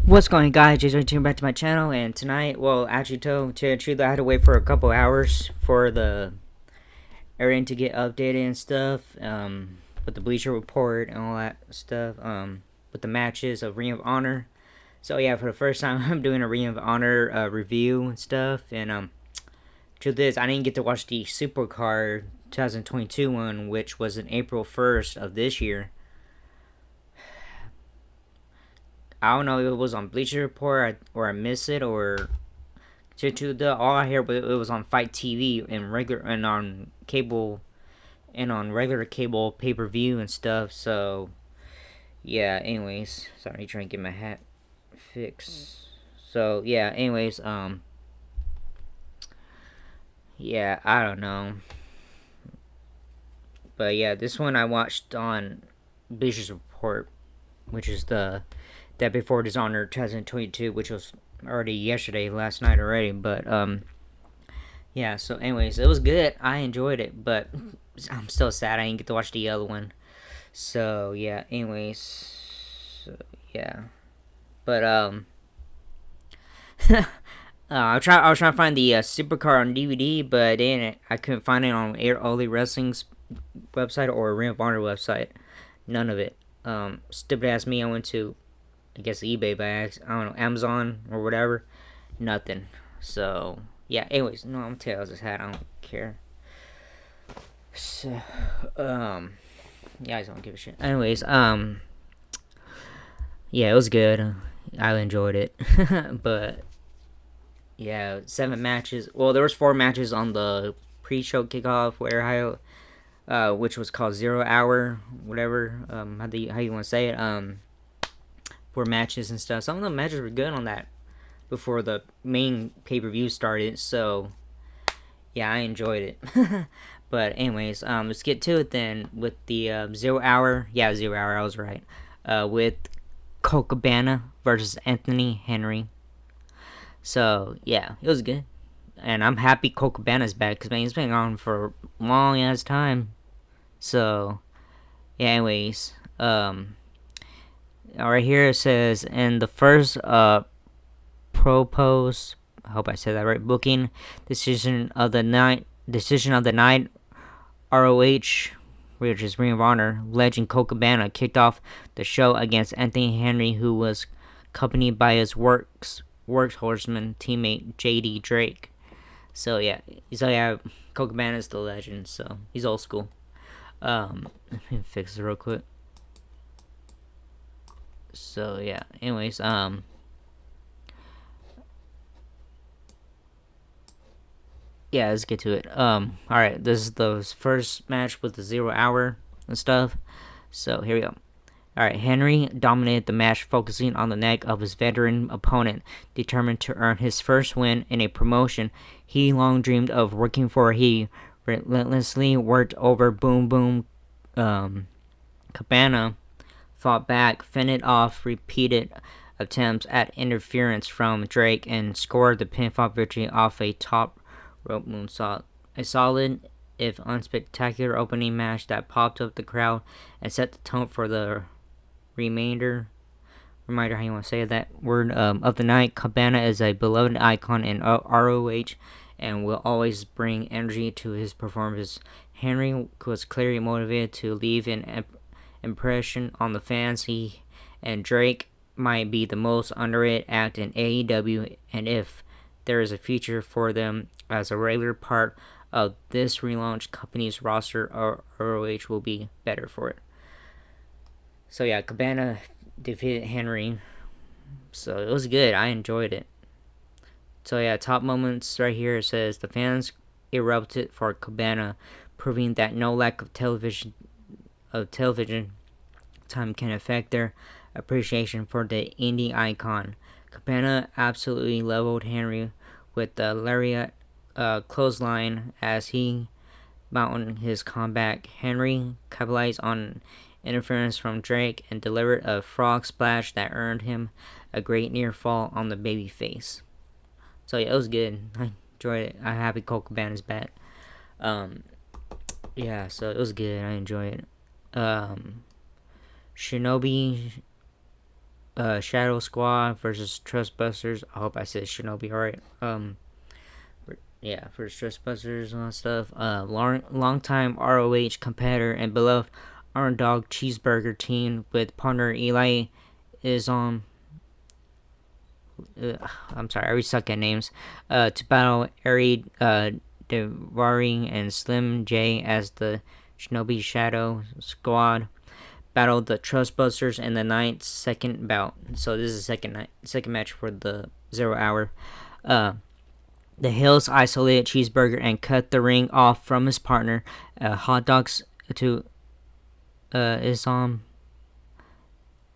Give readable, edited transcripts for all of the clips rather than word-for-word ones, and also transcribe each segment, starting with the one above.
What's going on, guys? Just returning back to my channel, and tonight, well, actually, I had to wait for a couple hours for the everything to get updated and stuff. With the Bleacher Report and all that stuff. With the matches of Ring of Honor. So yeah, for the first time, I'm doing a Ring of Honor review and stuff. And truth is, I didn't get to watch the Supercard 2022 one, which was in April 1st of this year. I don't know if it was on Bleacher Report or I missed it, or all I hear, but it was on Fight TV and on cable and on regular cable pay-per-view and stuff. So yeah, anyways, sorry, trying to get my hat fixed. So yeah, anyways, yeah, I don't know, but yeah, this one I watched on Bleacher Report, which is the that before Dishonored 2022, which was already yesterday, last night already. But yeah. So anyways, it was good. I enjoyed it, but I'm still sad I didn't get to watch the other one. So yeah. Anyways, so, yeah. But I was trying to find the Supercar on DVD, but then I couldn't find it on All Elite Wrestling's website or Ring of Honor website. None of it. Stupid ass me. I went to, I guess, eBay by I don't know, Amazon or whatever. Nothing. So yeah. Anyways, no, I'm telling you, this hat. I don't care. So yeah, I don't give a shit. Anyways, yeah, it was good. I enjoyed it, but yeah, 7 matches. Well, there was 4 matches on the pre-show kickoff, which was called 0 Hour, whatever. How you want to say it? 4 matches and stuff. Some of the matches were good on that before the main pay-per-view started. So yeah, I enjoyed it. But anyways, let's get to it then with the 0 Hour. Yeah, 0 Hour. I was right. With Colt Cabana versus Anthony Henry. So yeah, it was good, and I'm happy Colt Cabana's back because man, he's been on for a long ass time. So yeah, anyways, right here it says in the first propose, I hope I said that right, booking decision of the night, ROH, which is Ring of Honor, legend Colt Cabana kicked off the show against Anthony Henry, who was accompanied by his workhorseman teammate JD Drake. So yeah, Colt Cabana is the legend, so he's old school. Let me fix this real quick. So yeah, anyways, yeah, let's get to it. Alright, this is the first match with the 0 Hour and stuff. So here we go. Alright, Henry dominated the match, focusing on the neck of his veteran opponent, determined to earn his first win in a promotion he long dreamed of working for. He relentlessly worked over Boom Boom. Cabana fought back, fended off repeated attempts at interference from Drake, and scored the pinfall victory off a top rope moonsault. A solid, if unspectacular, opening match that popped up the crowd and set the tone for the reminder how you want to say that word, of the night. Cabana is a beloved icon in ROH and will always bring energy to his performances. Henry was clearly motivated to leave an impression on the fans. He and Drake might be the most underrated act in AEW, and if there is a future for them as a regular part of this relaunched company's roster, ROH will be better for it. So yeah, Cabana defeated Henry. So it was good. I enjoyed it. So yeah, top moments right here. It says the fans erupted for Cabana, proving that no lack of television time can affect their appreciation for the indie icon. Cabana absolutely leveled Henry with the lariat clothesline as he mounted his comeback. Henry capitalized on interference from Drake and delivered a frog splash that earned him a great near fall on the babyface. So yeah, it was good. I enjoyed it. I'm happy Colt Cabana's back. Yeah, so it was good. I enjoyed it. Shinobi Shadow Squad versus Trustbusters. I hope I said Shinobi alright. Yeah, for Trustbusters and all that stuff. Long time ROH competitor and beloved underdog cheeseburger team with partner Eli is on. I'm sorry, I already suck at names. To battle Ari Devaring and Slim J as the Shinobi Shadow Squad battled the Trustbusters in the ninth second bout. So this is the second match for the 0 hour. The Hills isolated Cheeseburger and cut the ring off from his partner. Hot Dogs to is on.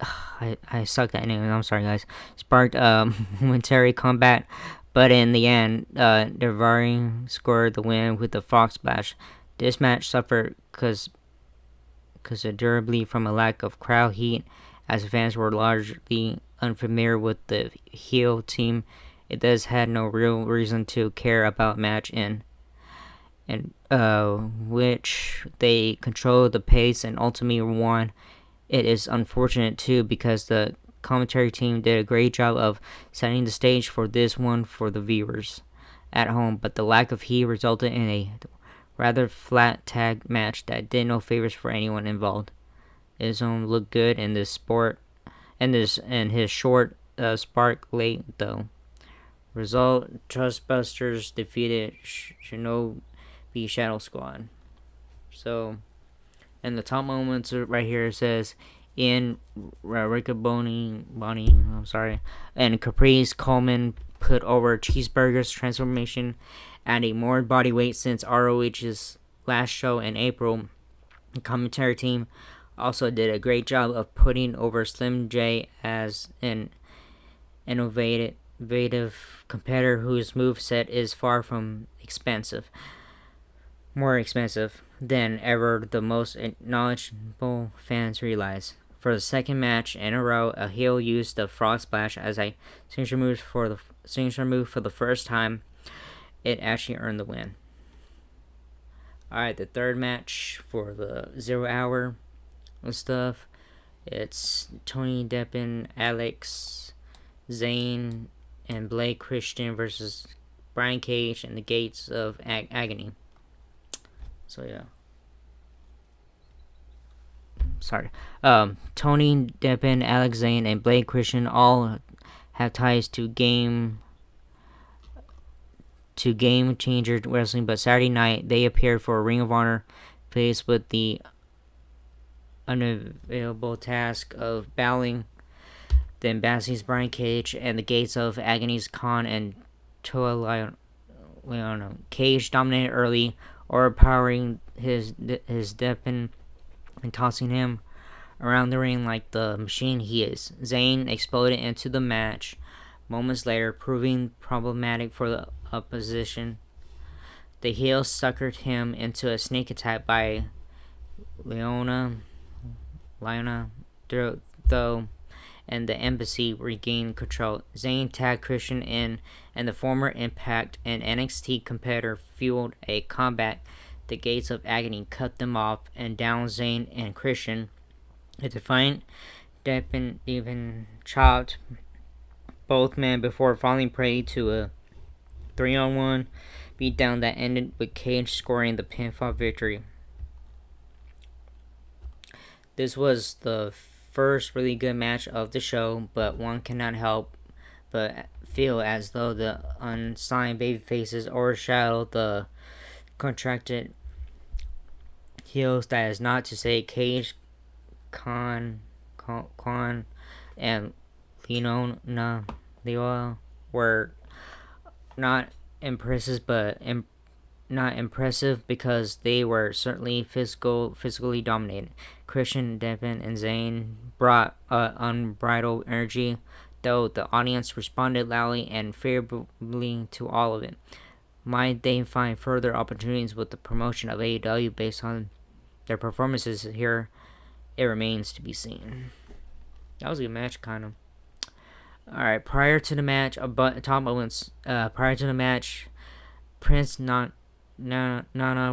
I sucked at name. I'm sorry, guys. Sparked momentary combat, but in the end, Devaring scored the win with the Fox Splash. This match suffered considerably from a lack of crowd heat, as fans were largely unfamiliar with the heel team. It thus had no real reason to care about match in which they controlled the pace and ultimately won. It is unfortunate too because the commentary team did a great job of setting the stage for this one for the viewers at home, but the lack of heat resulted in a rather flat tag match that did no favors for anyone involved. Ism looked good in this sport, and his short spark late though. Result: Trustbusters defeated Shinobi Shadow Squad. So, and the top moments right here says in Riccaboni, and Caprice Coleman put over Cheeseburger's transformation at a more body weight since ROH's last show in April. The commentary team also did a great job of putting over Slim J as an innovative competitor whose moveset is far from more expensive than ever the most knowledgeable fans realize. For the second match in a row, a heel used the Frog Splash as a signature move for the first time. It actually earned the win. Alright, the third match for the 0 hour stuff. It's Tony Deppen, Alex Zane, and Blake Christian versus Brian Cage and the Gates of Agony. So yeah. Sorry. Tony Deppen, Alex Zane, and Blake Christian all have ties to Game Changer Wrestling, but Saturday night they appeared for a Ring of Honor faced with the unavailable task of battling the Embassy's Brian Cage and the Gates of Agony's Khan and Toa Leona. Cage dominated early, overpowering his Deppen and tossing him around the ring like the machine he is. Zayn exploded into the match moments later, proving problematic for the opposition. The heel suckered him into a sneak attack by Leona, though, and the Embassy regained control. Zayn tagged Christian in, and the former Impact and NXT competitor fueled a combat. The Gates of Agony cut them off and downed Zayn and Christian. A defiant Deppen even chopped both men before falling prey to a 3-on-1 beatdown that ended with Cage scoring the pinfall victory. This was the first really good match of the show, but one cannot help but feel as though the unsigned babyfaces overshadowed the contracted heels. That is not to say Cage, Khan, and Leona were not impressive, because they were certainly physically dominated. Christian, Deppen, and Zayn brought unbridled energy, though the audience responded loudly and favorably to all of it. Might they find further opportunities with the promotion of AEW based on their performances here? It remains to be seen. That was a good match, kind of. Alright, prior to the match, Prince Nana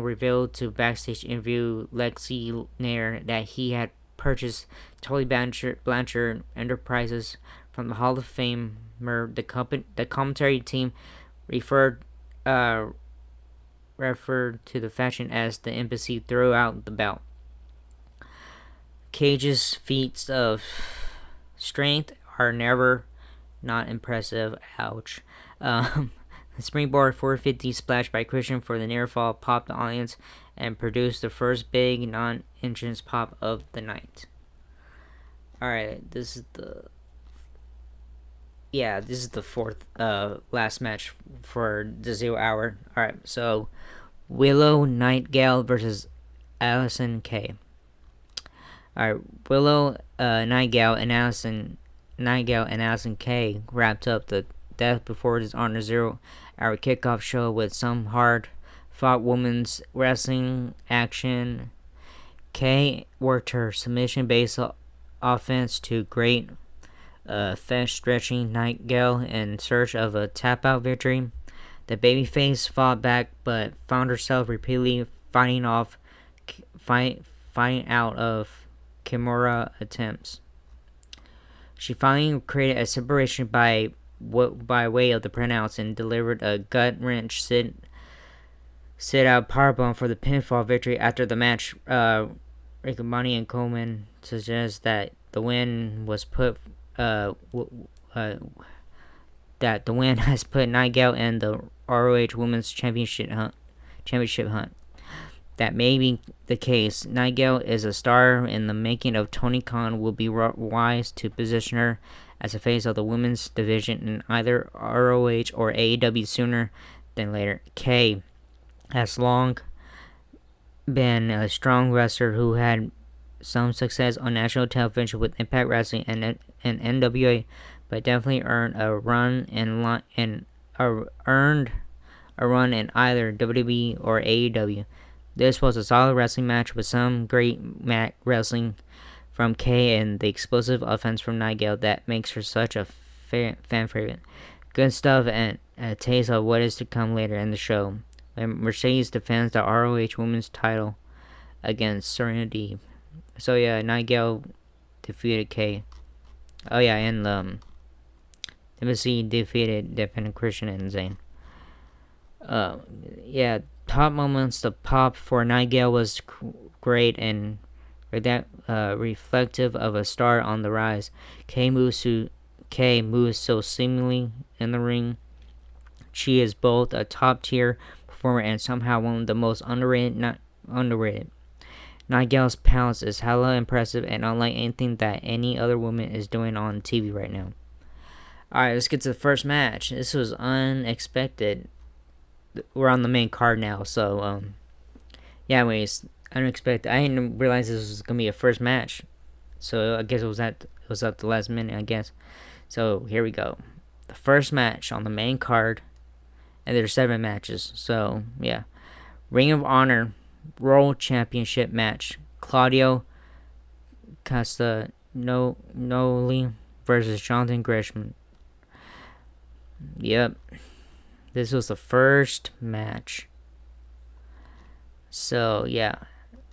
revealed to backstage interview Lexi Nair that he had purchased Tully Blanchard Enterprises from the Hall of Famer. The commentary team referred to the faction as the Embassy throughout the bout. Cage's feats of strength are never not impressive. Ouch. The springboard 450 splash by Christian for the near fall popped the audience and produced the first big non-entrance pop of the night. Alright, this is the fourth last match for the 0 hour. Alright, so Willow Nightingale versus Allison Kay. Alright, Willow Nightingale and Allison Kay wrapped up the Death Before Dishonor 0 hour kickoff show with some hard fought women's wrestling action. Kay worked her submission based offense to great fetch stretching Nightingale in search of a tap out victory. The babyface fought back but found herself repeatedly fighting out of Kimura attempts. She finally created a separation by way of the pronounce and delivered a gut wrench sit out powerbomb for the pinfall victory. After the match, Riccaboni and Coleman suggest that the win has put Nightingale in the ROH Women's Championship hunt. That may be the case. Nightingale is a star in the making of. Tony Khan will be wise to position her as a face of the women's division in either ROH or AEW sooner than later. Kay has long been a strong wrestler who had some success on national television with Impact Wrestling and NWA, but definitely earned a run in either WWE or AEW. This was a solid wrestling match with some great wrestling from Kay and the explosive offense from Nightingale that makes her such a fan favorite. Good stuff and a taste of what is to come later in the show, when Mercedes defends the ROH Women's title against Serena Deeb. So yeah, Nightingale defeated Kay. Oh yeah, and Embassy defeated Defending Christian and Zayn. Yeah, top moments. The pop for Nightingale was great and reflective of a star on the rise. Kay moves so seamlessly in the ring. She is both a top tier performer and somehow one of the most underrated. Nightingale's pounce is hella impressive and unlike anything that any other woman is doing on TV right now. Alright, let's get to the first match. This was unexpected. We're on the main card now, so yeah, anyways, unexpected. I didn't realize this was gonna be a first match, so I guess it was at the last minute, I guess. So here we go, the first match on the main card, and there's 7 matches. So yeah, Ring of Honor World Championship match: Claudio Castagnoli versus Jonathan Gresham. Yep. This was the first match. So yeah,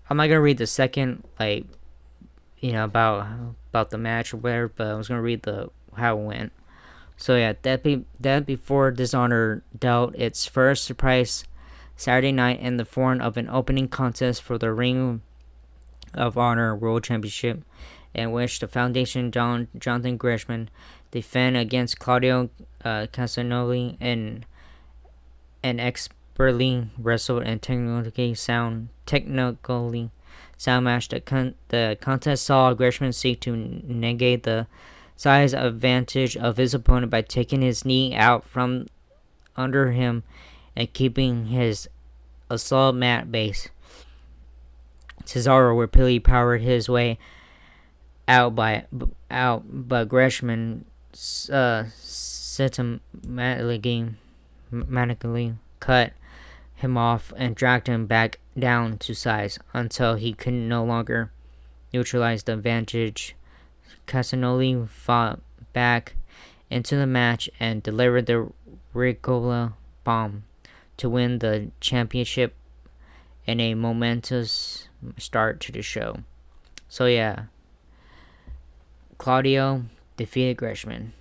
I'm not gonna read the second, about the match or whatever, but I was gonna read how it went. So yeah, Death Before Dishonor dealt its first surprise Saturday night in the form of an opening contest for the Ring of Honor World Championship, in which the Foundation Jonathan Gresham defend against Claudio Castagnoli and expertly wrestled and technically sound match. The contest saw Gresham seek to negate the size advantage of his opponent by taking his knee out from under him and keeping his assault mat base. Cesaro repeatedly powered his way out, but Gresham systematically cut him off and dragged him back down to size until he could no longer neutralize the advantage. Castagnoli fought back into the match and delivered the Ricola bomb to win the championship in a momentous start to the show. So yeah, Claudio defeated Gresham.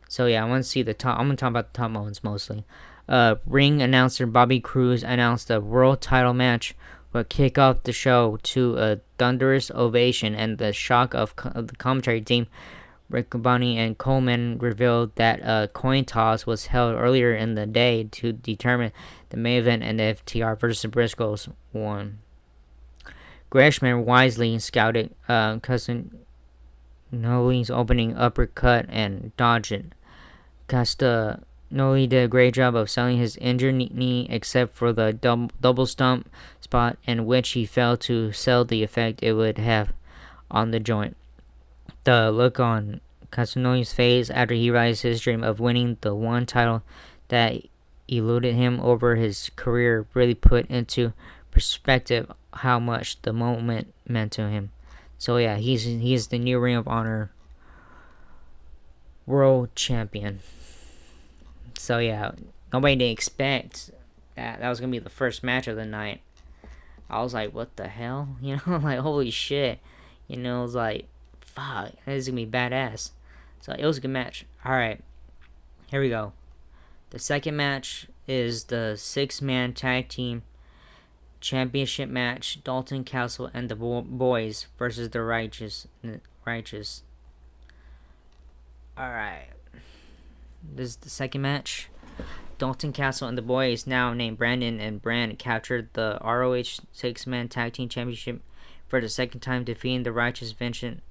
So yeah, I want to see the top. I'm gonna talk about the top moments mostly. Ring announcer Bobby Cruz announced a world title match would kick off the show to a thunderous ovation, and the shock of the commentary team. Riccoboni and Coleman revealed that a coin toss was held earlier in the day to determine the main event, and FTR versus Briscoes won. Gresham wisely scouted Castagnoli's opening uppercut and dodged it. Castagnoli did a great job of selling his injured knee, except for the double stump spot, in which he failed to sell the effect it would have on the joint. The look on Castagnoli's face after he realized his dream of winning the one title that eluded him over his career really put into perspective how much the moment meant to him. So yeah, he's the new Ring of Honor World Champion. So yeah, nobody didn't expect that was gonna be the first match of the night. I was like, what the hell? Like, holy shit. It was like, fuck, this is gonna be badass. So it was a good match. Alright, here we go. The second match is the 6-man tag team championship match. Dalton Castle and the Boys versus the Righteous. Alright. This is the second match. Dalton Castle and the Boys, now named Brandon and Brand, captured the ROH 6-man tag team championship for the second time, defeating the Righteous Vincent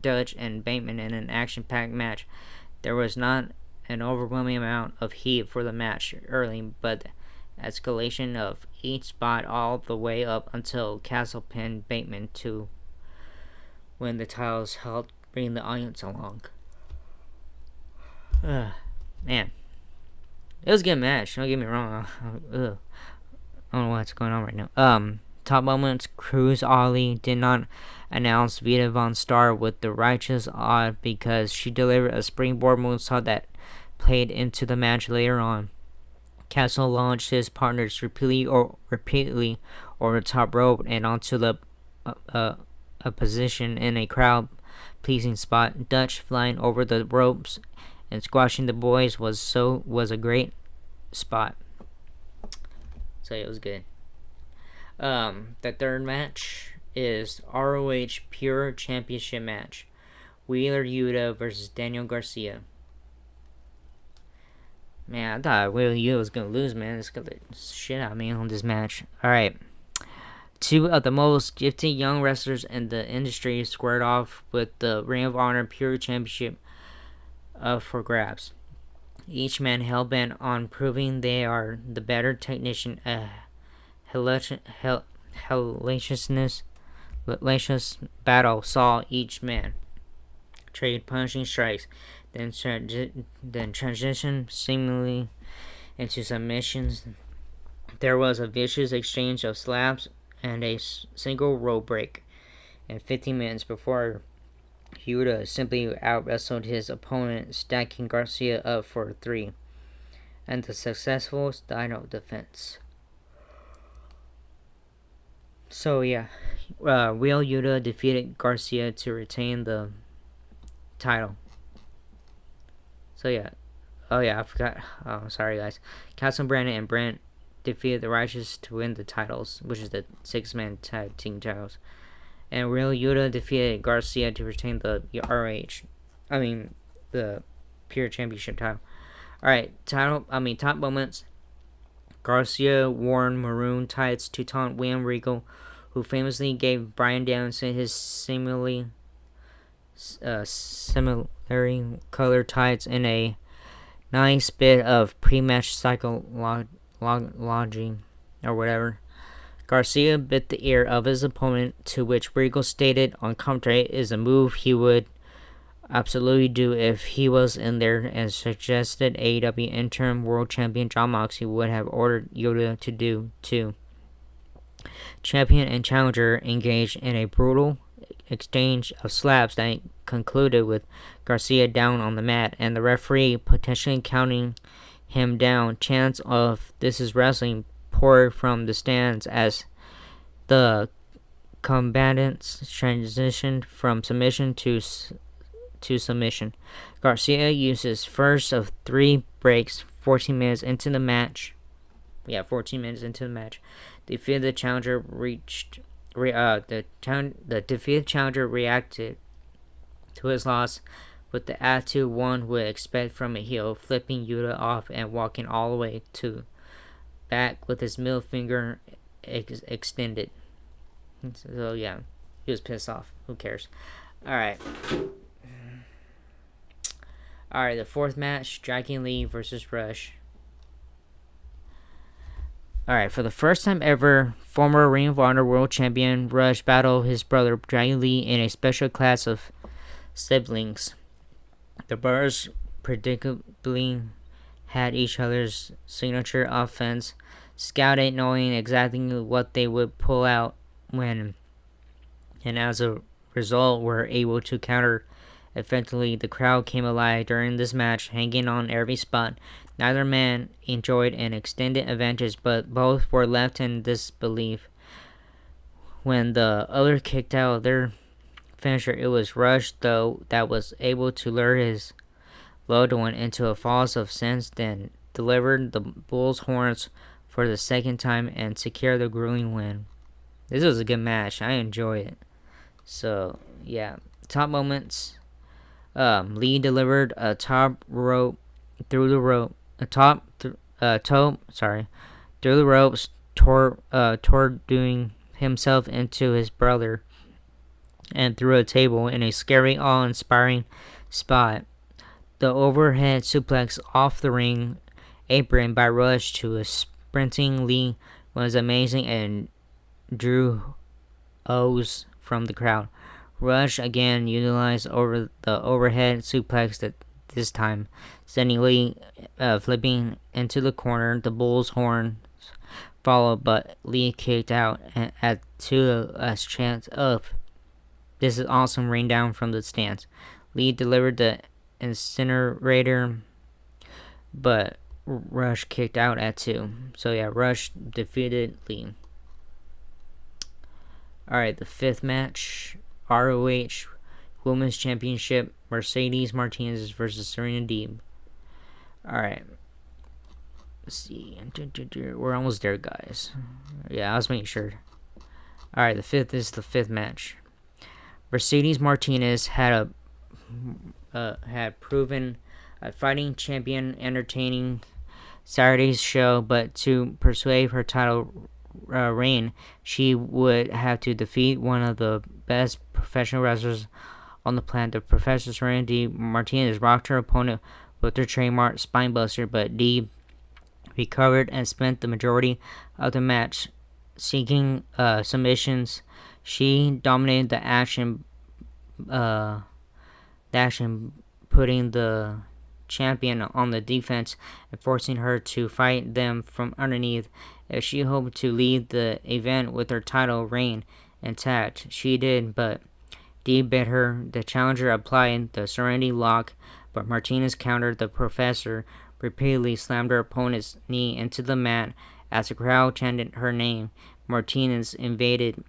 Dutch and Bateman in an action-packed match. There was not an overwhelming amount of heat for the match early, but escalation of each spot all the way up until Castle pinned Bateman to win the titles, helped bring the audience along. Man, it was a good match. Don't get me wrong. I don't know what's going on right now. Top moments: Cruz Ali did not announce Vita Von Star with the Righteous odd because she delivered a springboard moonsault that played into the match later on. Castle launched his partners repeatedly over the top rope and onto the a position in a crowd pleasing spot. Dutch flying over the ropes and squashing the Boys was a great spot. So it was good. The third match is ROH Pure Championship match. Wheeler Yuda versus Daniel Garcia. Man, I thought Wheeler Yuda was gonna lose, man. It's got the shit out of me on this match. Alright. Two of the most gifted young wrestlers in the industry squared off with the Ring of Honor Pure Championship for grabs. Each man hell-bent on proving they are the better technician. Hellacious battle saw each man trade punching strikes, then transition seemingly into submissions. There was a vicious exchange of slaps and a single rope break in 15 minutes before Yuda simply out-wrestled his opponent, stacking Garcia up for 3, and the successful title defense. So yeah, Wheeler Yuda defeated Garcia to retain the title. So yeah, I forgot. Oh, sorry guys. Castle Brandon and Brent defeated the Righteous to win the titles, which is the 6-man tag team titles. And Wheeler Yuda defeated Garcia to retain the the Pure Championship title. Alright, top moments. Garcia wore maroon tights to taunt William Regal, who famously gave Bryan Danielson his similarly colored tights in a nice bit of pre-match psychology or whatever. Garcia bit the ear of his opponent, to which Regal stated on commentary is a move he would absolutely do if he was in there, and suggested AEW interim world champion Jon Moxley would have ordered Yuda to do too. Champion and challenger engaged in a brutal exchange of slaps that concluded with Garcia down on the mat and the referee potentially counting him down. Chants of "This is wrestling" poured from the stands as the combatants transitioned from submission to submission. Garcia uses first of 3 breaks 14 minutes into the match. 14 minutes into the match. Defeated challenger the defeated challenger reacted to his loss with the attitude one would expect from a heel, flipping Yuda off and walking all the way to back with his middle finger extended. So yeah, he was pissed off. Who cares? Alright, the 4th match, Dragon Lee versus Rush. Alright, for the first time ever, former Ring of Honor World Champion Rush battled his brother Dragon Lee in a special class of siblings. The brothers predictably had each other's signature offense scouted, knowing exactly what they would pull out when, and as a result were able to counter effectively. The crowd came alive during this match, hanging on every spot. Neither man enjoyed an extended advantage, but both were left in disbelief when the other kicked out their finisher. It was Rush, though, that was able to lure his loved one into a false of sense, then delivered the bull's horns for the second time and secured the grueling win. This was a good match. I enjoy it. So yeah, top moments. Lee delivered a top rope through the rope, through the ropes, toward doing himself into his brother, and through a table in a scary, awe-inspiring spot. The overhead suplex off the ring apron by Rush to a sprinting Lee was amazing and drew O's from the crowd. Rush again utilized the overhead suplex this time, sending Lee flipping into the corner. The bull's horns followed, but Lee kicked out to a chant of "This is awesome" rained down from the stands. Lee delivered the incinerator, but Rush kicked out at 2. So yeah, Rush defeated Lee. Alright, the 5th match, ROH Women's Championship, Mercedes Martinez versus Serena Deeb. Alright, let's see. We're almost there, guys. Yeah, I was making sure. Alright, the 5th match. Mercedes Martinez had proven a fighting champion, entertaining Saturday's show, but to persuade her title reign, she would have to defeat one of the best professional wrestlers on the planet. The Professor Serena Deeb Martinez rocked her opponent with her trademark spinebuster, but Deeb recovered and spent the majority of the match seeking submissions. She dominated the action, putting the champion on the defense and forcing her to fight them from underneath. If she hoped to lead the event with her title reign intact, she did, but Deeb beat her. The challenger applied the Serenity Lock, but Martinez countered. The Professor repeatedly slammed her opponent's knee into the mat as the crowd chanted her name. Martinez invaded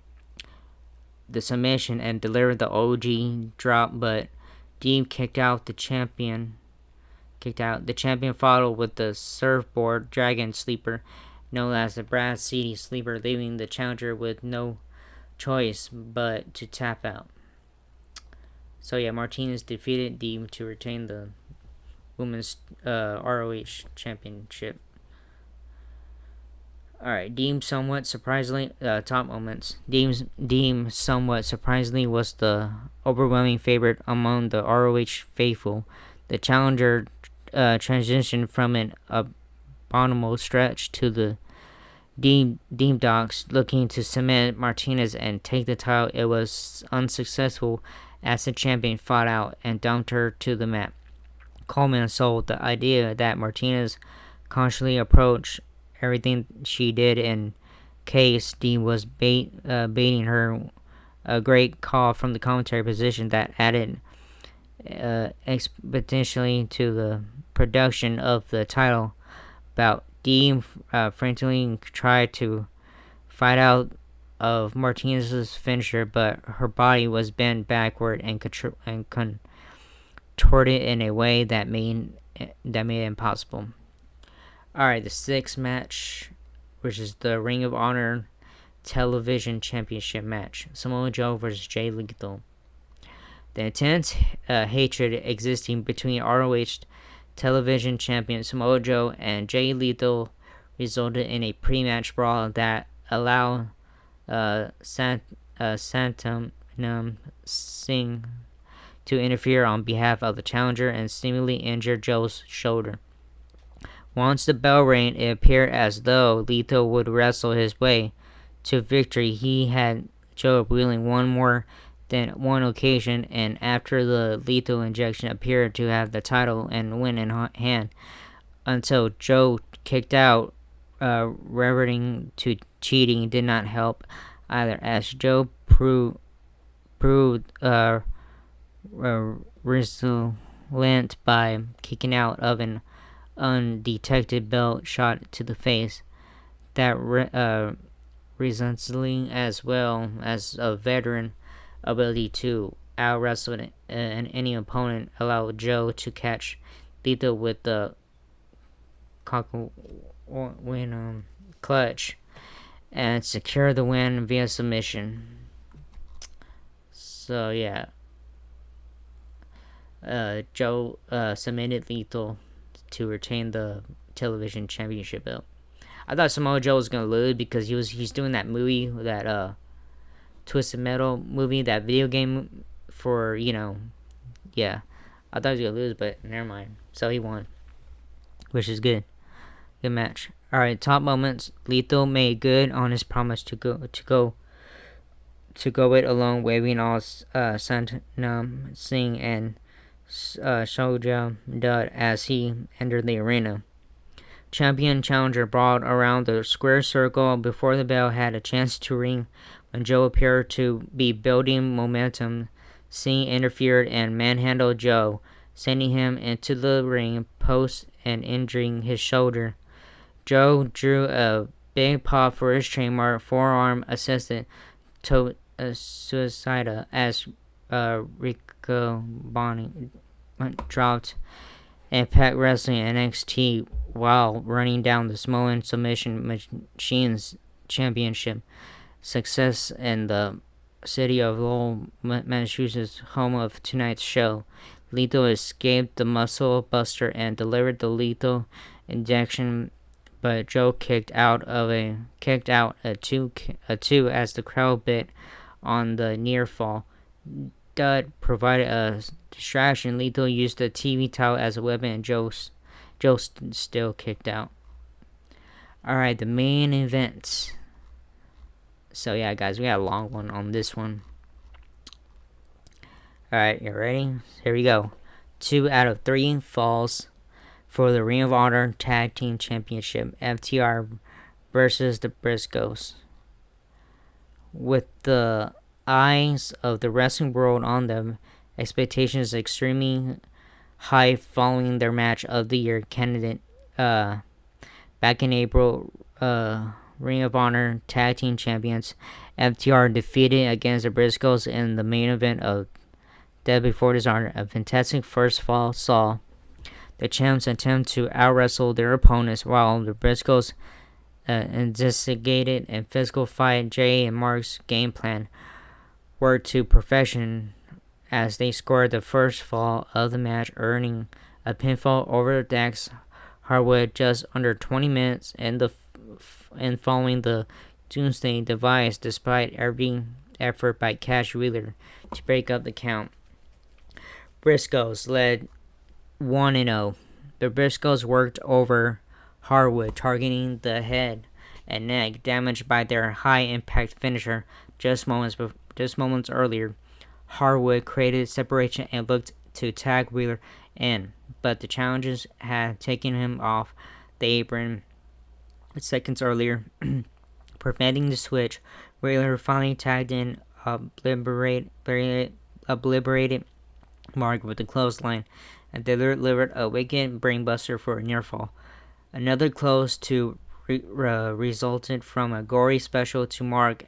the submission and delivered the OG drop, but Deeb kicked out the champion. The champion followed with the surfboard dragon sleeper, known as the Brad City Sleeper, leaving the challenger with no choice but to tap out. So yeah, Martinez defeated Deeb to retain the Women's ROH Championship. Alright, Deeb somewhat surprisingly, top moments. Deeb somewhat surprisingly was the overwhelming favorite among the ROH faithful. The challenger transitioned from an abominable stretch to the Deeb Docs, looking to cement Martinez and take the title. It was unsuccessful as the champion fought out and dumped her to the mat. Coleman sold the idea that Martinez consciously approached everything she did in case Deeb was baiting her. A great call from the commentary position that added exponentially to the production of the title bout. Deeb frantically tried to fight out of Martinez's finisher, but her body was bent backward and contorted in a way that made it impossible. Alright, the sixth match, which is the Ring of Honor Television Championship match. Samoa Joe versus Jay Lethal. The intense hatred existing between ROH Television Champion Samoa Joe and Jay Lethal resulted in a pre-match brawl that allowed Santam Singh to interfere on behalf of the challenger and seemingly injure Joe's shoulder. Once the bell rang, it appeared as though Lethal would wrestle his way to victory. He had Joe wheeling one more than one occasion, and after the lethal injection appeared to have the title and win in hand, until Joe kicked out. Reverting to cheating did not help either, as Joe proved resilient by kicking out of an undetected belt shot to the face. That relentlessly, as well as a veteran ability to out-wrestle any opponent, allowed Joe to catch Lethal with the clutch and secure the win via submission. So yeah, Joe submitted Lethal to retain the television championship belt. I thought Samoa Joe was gonna lose because he's doing that movie, that Twisted Metal movie, that video game for, yeah. I thought he was gonna lose, but never mind. So he won, which is good. Good match. Alright, top moments. Lethal made good on his promise to go it alone, waving off Santam Singh and Soja Dutt as he entered the arena. Champion challenger brawled around the square circle before the bell had a chance to ring. When Joe appeared to be building momentum, Singh interfered and manhandled Joe, sending him into the ring post and injuring his shoulder. Joe drew a big pop for his trademark forearm assisted to suicida as Rico Bonnie dropped Impact Wrestling NXT while running down the Samoan Submission Machines Championship. Success in the city of Lowell, Massachusetts, home of tonight's show. Lethal escaped the muscle buster and delivered the lethal injection, but Joe kicked out a two as the crowd bit on the near fall. Dutt provided a distraction. Lethal used the TV towel as a weapon, and Joe still kicked out. Alright, the main event. So yeah, guys, we got a long one on this one. Alright, you ready? Here we go. 2 out of 3 falls for the Ring of Honor Tag Team Championship. FTR versus the Briscoes. With the eyes of the wrestling world on them, expectations extremely high following their match of the year candidate back in April. Ring of Honor Tag Team Champions FTR defeated against the Briscoes in the main event of Dead Before Dishonor. A fantastic first fall saw the champs attempt to out-wrestle their opponents while the Briscoes instigated a physical fight. Jay and Mark's game plan worked to perfection as they scored the first fall of the match, earning a pinfall over Dax Harwood just under 20 minutes and following the Doomsday device, despite every effort by Cash Wheeler to break up the count. Briscoes led 1-0. The Briscoes worked over Harwood, targeting the head and neck, damaged by their high-impact finisher. Just moments earlier, Harwood created separation and looked to tag Wheeler in, but the challengers had taken him off the apron seconds earlier, preventing the switch. Wheeler finally tagged in, obliterated Mark with the clothesline, and delivered a wicked brainbuster for a near fall. Another close to resulted from a gory special to Mark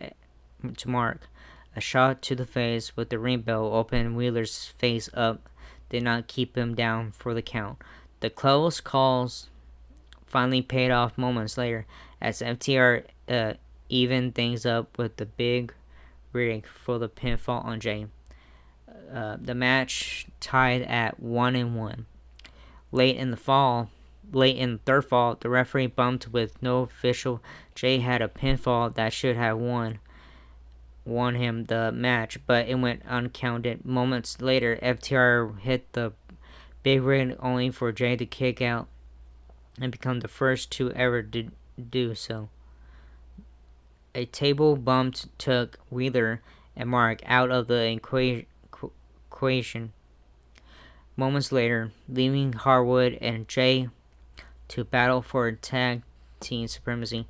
to Mark. A shot to the face with the ring bell opened Wheeler's face up, did not keep him down for the count. The close calls finally paid off moments later as FTR evened things up with the big rig for the pinfall on Jay. The match tied at 1-1. Late in the third fall, the referee bumped with no official. Jay had a pinfall that should have won him the match, but it went uncounted. Moments later, FTR hit the big rig only for Jay to kick out and become the first to ever do so. A table bump took Wheeler and Mark out of the equation. Moments later, leaving Harwood and Jay to battle for tag team supremacy.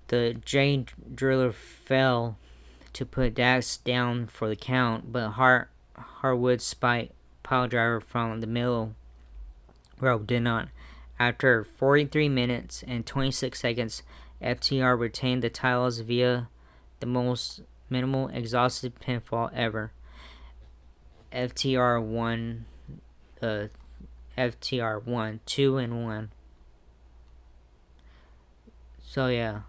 The Jay Driller fell to put Dax down for the count, but Harwood's spike piledriver from the middle rope did not. After 43 minutes and 26 seconds, FTR retained the titles via the most minimal exhaustive pinfall ever. FTR won 2-1. So yeah,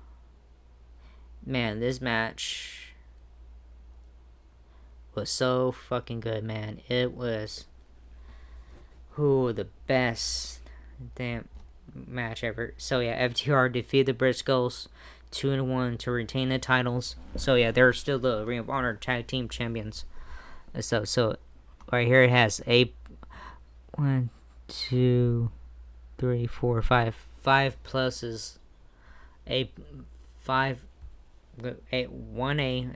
man, this match was so fucking good, man. It was the best damn match ever. So yeah, FTR defeated the Briscoes 2-1 to retain the titles. So yeah, they're still the Ring of Honor tag team champions. So right here it has 5 pluses. 1A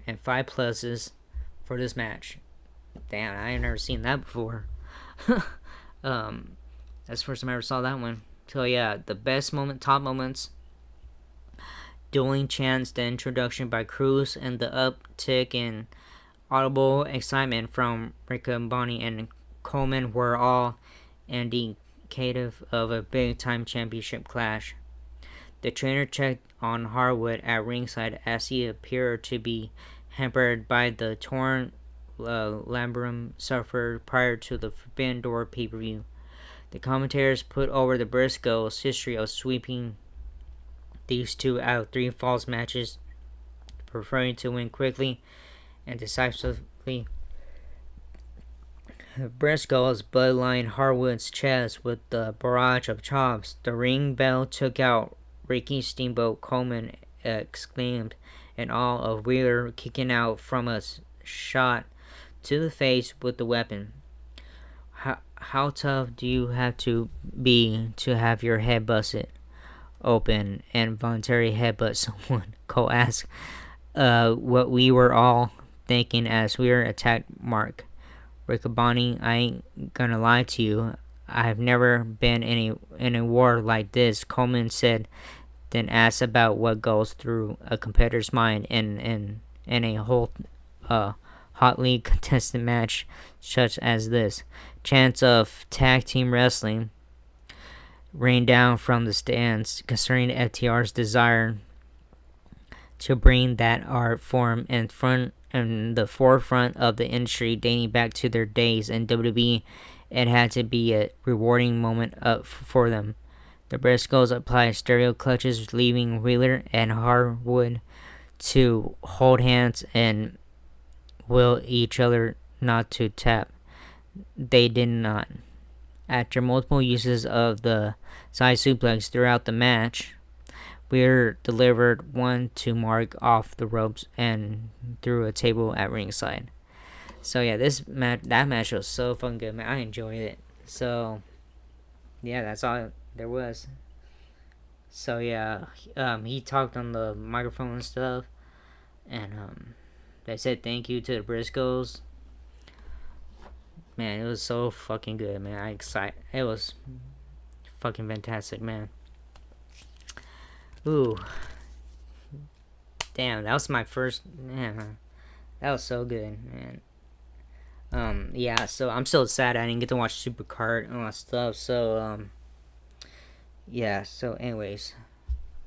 and 5 pluses for this match. Damn, I ain't never seen that before. That's the first time I ever saw that one. So yeah, the best top moments. Dueling chants, the introduction by Cruz, and the uptick in audible excitement from Riccaboni and Coleman were all indicative of a big-time championship clash. The trainer checked on Harwood at ringside as he appeared to be hampered by the torn labrum suffered prior to the Forbidden Door pay-per-view. The commentators put over the Briscoes' history of sweeping these 2 out of 3 falls matches, preferring to win quickly and decisively. Briscoes bloodlined Harwood's chest with the barrage of chops. The ring bell took out Ricky Steamboat. Coleman exclaimed in awe of Wheeler kicking out from a shot to the face with the weapon. How tough do you have to be to have your head busted open and voluntarily headbutt someone? Cole asked. What we were all thinking as Wheeler attacked Mark. Riccaboni, I ain't gonna lie to you. I've never been in a war like this, Coleman said, then asked about what goes through a competitor's mind in a whole hotly contested match such as this. Chants of tag team wrestling rained down from the stands concerning FTR's desire to bring that art form in the forefront of the industry dating back to their days in WWE. It had to be a rewarding moment for them. The Briscoes applied stereo clutches, leaving Wheeler and Harwood to hold hands and will each other not to tap. They did not. After multiple uses of the side suplex throughout the match, Wheeler delivered one to Mark off the ropes and through a table at ringside. So yeah, that match was so fucking good, man. I enjoyed it. So yeah, that's all there was. So yeah, he talked on the microphone and stuff, and they said thank you to the Briscoes. Man, it was so fucking good, man. It was fucking fantastic, man. Ooh. Damn, that was my first, man. That was so good, man. Yeah, so I'm still sad I didn't get to watch Supercard and all that stuff, so, yeah, so anyways,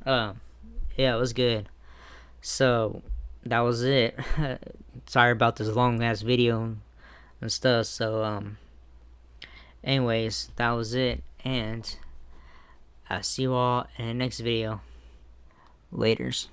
yeah, it was good. So, that was it. Sorry about this long ass video and stuff. So anyways, that was it, and I'll see you all in the next video. Laters.